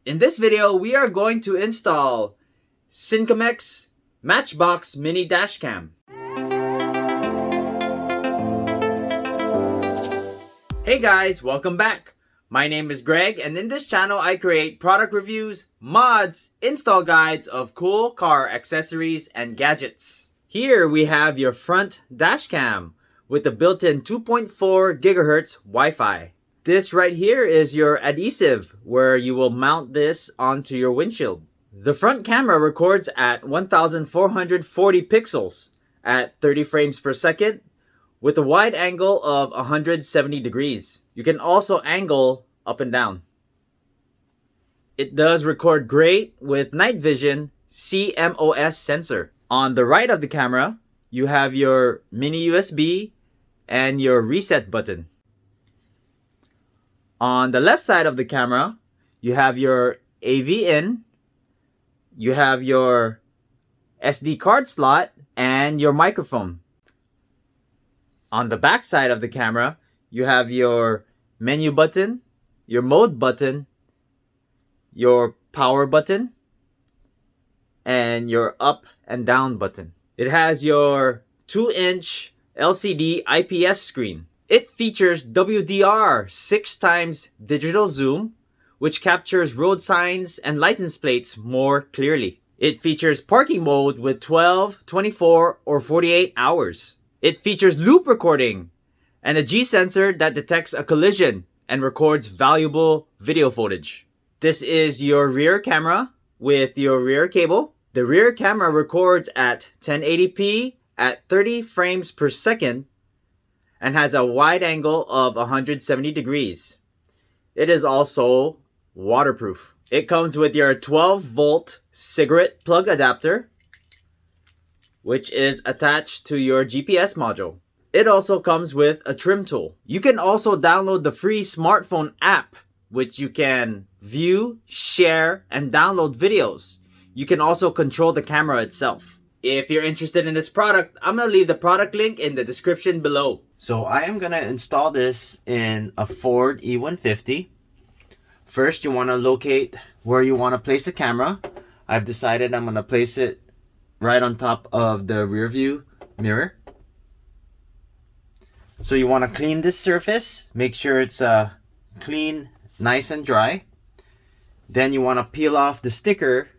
In this video, we are going to install Sincamex Matchbox Mini Dashcam. Hey guys, welcome back. My name is Greg, and in this channel I create product reviews, mods, install guides of cool car accessories and gadgets. Here we have your front dashcam with the built-in 2.4 GHz Wi-Fi. This right here is your adhesive where you will mount this onto your windshield. The front camera records at 1440 pixels at 30 frames per second with a wide angle of 170 degrees. You can also angle up and down. It does record great with night vision CMOS sensor. On the right of the camera, you have your mini USB and your reset button. On the left side of the camera, you have your AV in, you have your SD card slot, and your microphone. On the back side of the camera, you have your menu button, your mode button, your power button, and your up and down button. It has your 2-inch LCD IPS screen. It features WDR 6x digital zoom, which captures road signs and license plates more clearly. It features parking mode with 12, 24, or 48 hours. It features loop recording and a G sensor that detects a collision and records valuable video footage. This is your rear camera with your rear cable. The rear camera records at 1080p at 30 frames per second and has a wide angle of 170 degrees. It is also waterproof. It comes with your 12-volt cigarette plug adapter, which is attached to your GPS module. It also comes with a trim tool. You can also download the free smartphone app, which you can view, share, and download videos. You can also control the camera itself. If you're interested in this product, I'm going to leave the product link in the description below. So I am going to install this in a Ford E150. First, you want to locate where you want to place the camera. I've decided I'm going to place it right on top of the rear view mirror. So you want to clean this surface. Make sure it's clean, nice and dry. Then you want to peel off the sticker.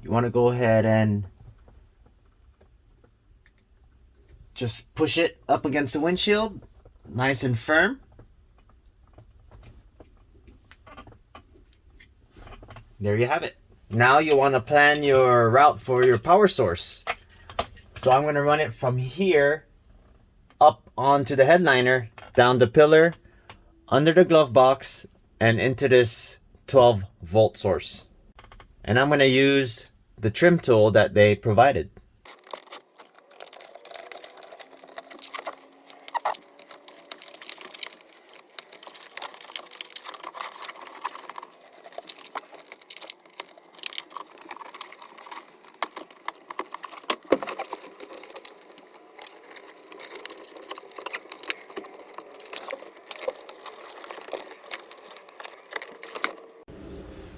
You want to go ahead and just push it up against the windshield, nice and firm. There you have it. Now you want to plan your route for your power source. So I'm going to run it from here up onto the headliner, down the pillar, under the glove box, and into this 12-volt source. And I'm going to use the trim tool that they provided.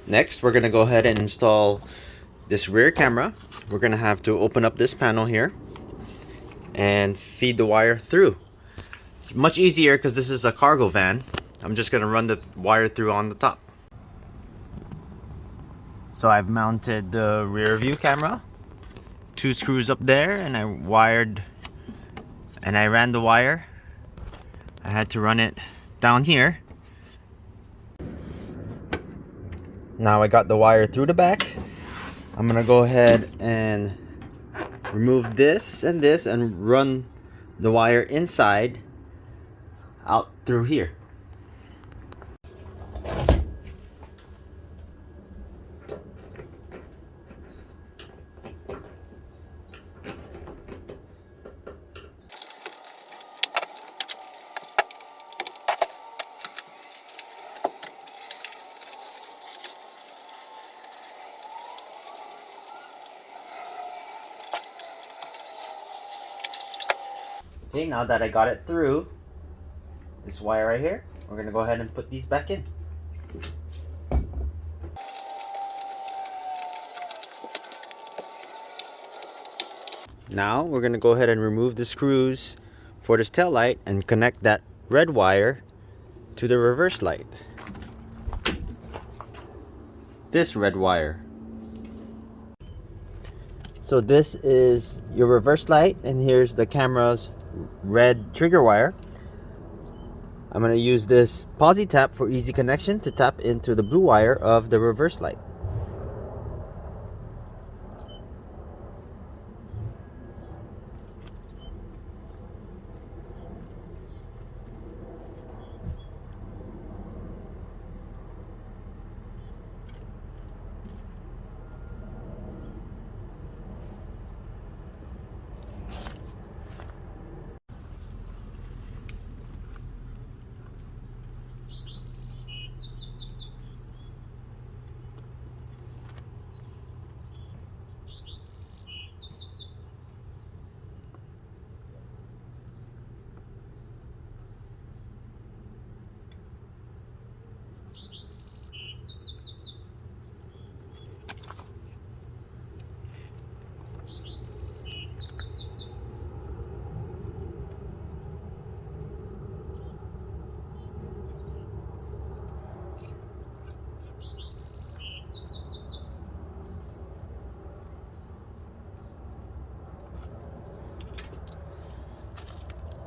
Next, we're going to go ahead and install this rear camera. We're going to have to open up this panel here and feed the wire through. It's much easier because this is a cargo van. I'm just going to run the wire through on the top. So I've mounted the rear view camera, 2 screws up there, and I ran the wire. I had to run it down here. Now I got the wire through the back. I'm gonna go ahead and remove this and run the wire inside out through here. Okay, now that I got it through this wire right here, we're gonna go ahead and put these back in. Now we're going to go ahead and remove the screws for this tail light and connect that red wire to the reverse light. This red wire. So this is your reverse light, and here's the camera's red trigger wire. I'm going to use this Posi Tap for easy connection to tap into the blue wire of the reverse light.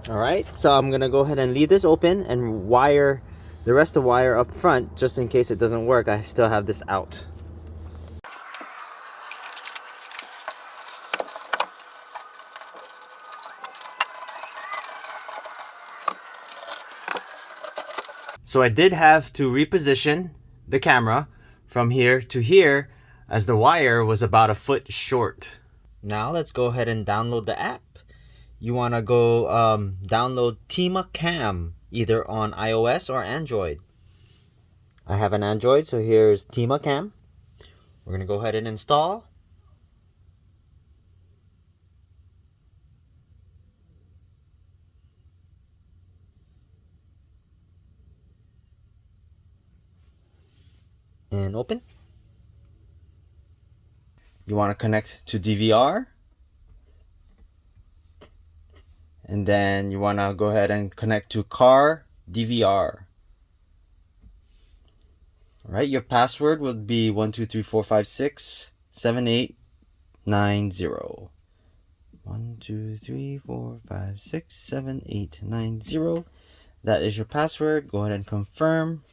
Alright, so I'm gonna go ahead and leave this open and wire the rest of the wire up front, just in case it doesn't work. I still have this out. So I did have to reposition the camera from here to here, as the wire was about a foot short. Now let's go ahead and download the app. You want to go download Sincamex, either on iOS or Android. I have an Android, so here's Sincamex. We're going to go ahead and install. And open. You want to connect to DVR. And then you want to go ahead and connect to car DVR. Alright, your password will be 12345678990. 12345678990. That is your password. Go ahead and confirm.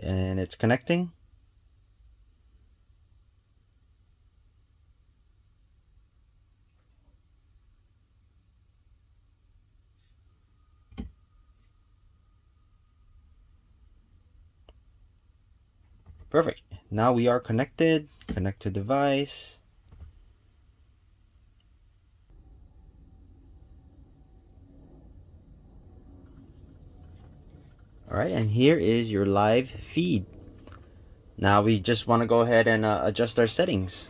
And it's connecting. Perfect. Now we are connected. Connect to device. Alright, and here is your live feed. Now we just want to go ahead and adjust our settings.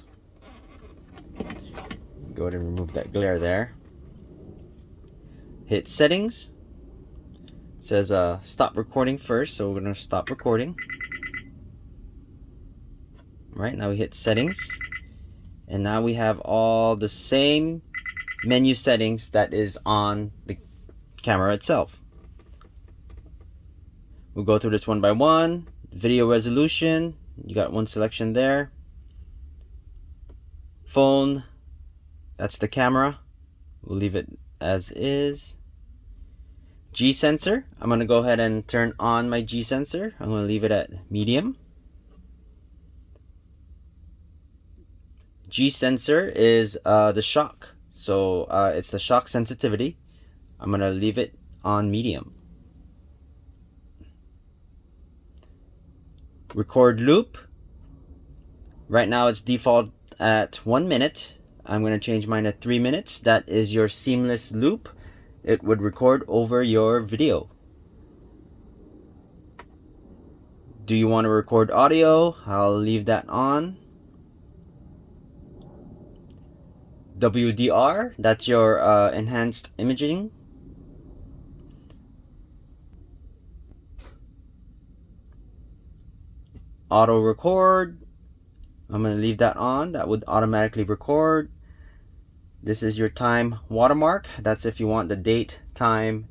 Go ahead and remove that glare there. Hit settings. It says stop recording first, so we're going to stop recording. Right, now we hit settings. And now we have all the same menu settings that is on the camera itself. We'll go through this one by one. Video resolution, you got one selection there. Phone, that's the camera. We'll leave it as is. G sensor, I'm going to go ahead and turn on my G sensor. I'm going to leave it at medium. G sensor is the shock. So it's the shock sensitivity. I'm going to leave it on medium. Record loop. Right now it's default at 1 minute. I'm going to change mine to 3 minutes. That is your seamless loop. It would record over your video. Do you want to record audio? I'll leave that on. WDR, that's your enhanced imaging. Auto record. I'm going to leave that on. That would automatically record. This is your time watermark. That's if you want the date, time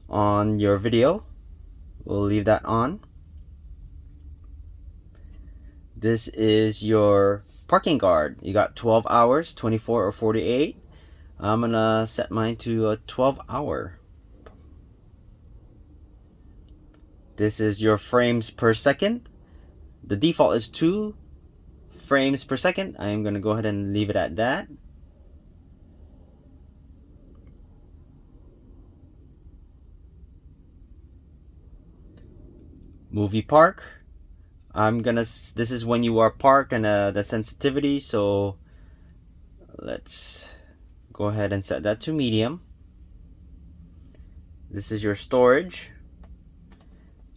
on your video. We'll leave that on. This is your parking guard. You got 12 hours, 24 or 48. I'm gonna set mine to a 12 hour. This is your frames per second. The default is 2 frames per second. I am gonna go ahead and leave it at that. Movie park. This is when you are parked and the sensitivity, so let's go ahead and set that to medium. This is your storage.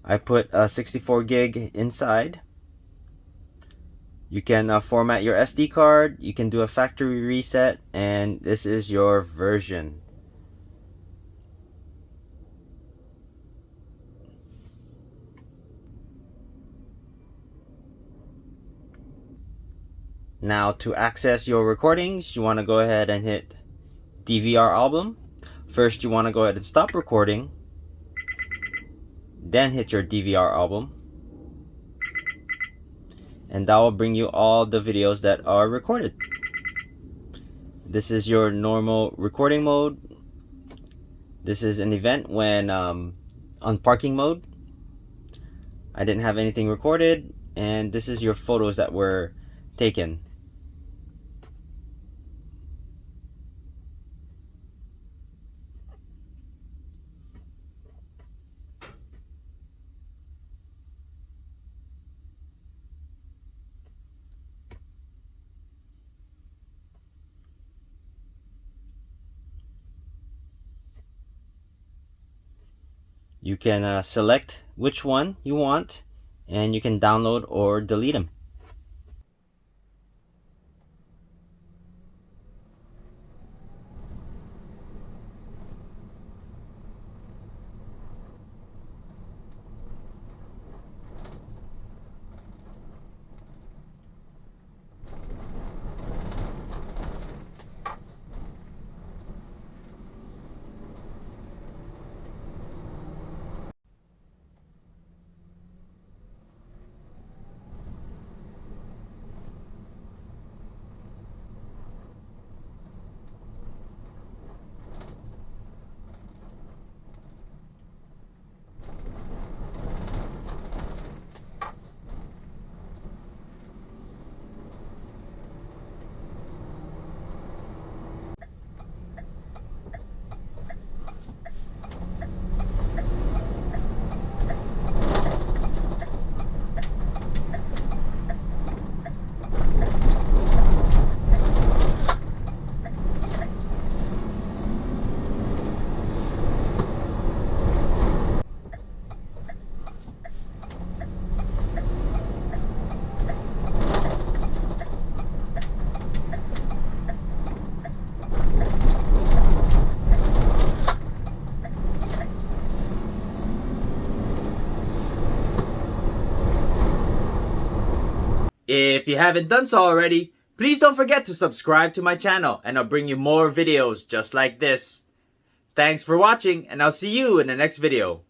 I put a 64 gig inside. You can format your SD card, you can do a factory reset, and this is your version. Now to access your recordings, you want to go ahead and hit DVR album. First you want to go ahead and stop recording, then hit your DVR album, and that will bring you all the videos that are recorded. This is your normal recording mode. This is an event when on parking mode. I didn't have anything recorded, and this is your photos that were taken. You can select which one you want, and you can download or delete them. If you haven't done so already, please don't forget to subscribe to my channel and I'll bring you more videos just like this. Thanks for watching and I'll see you in the next video.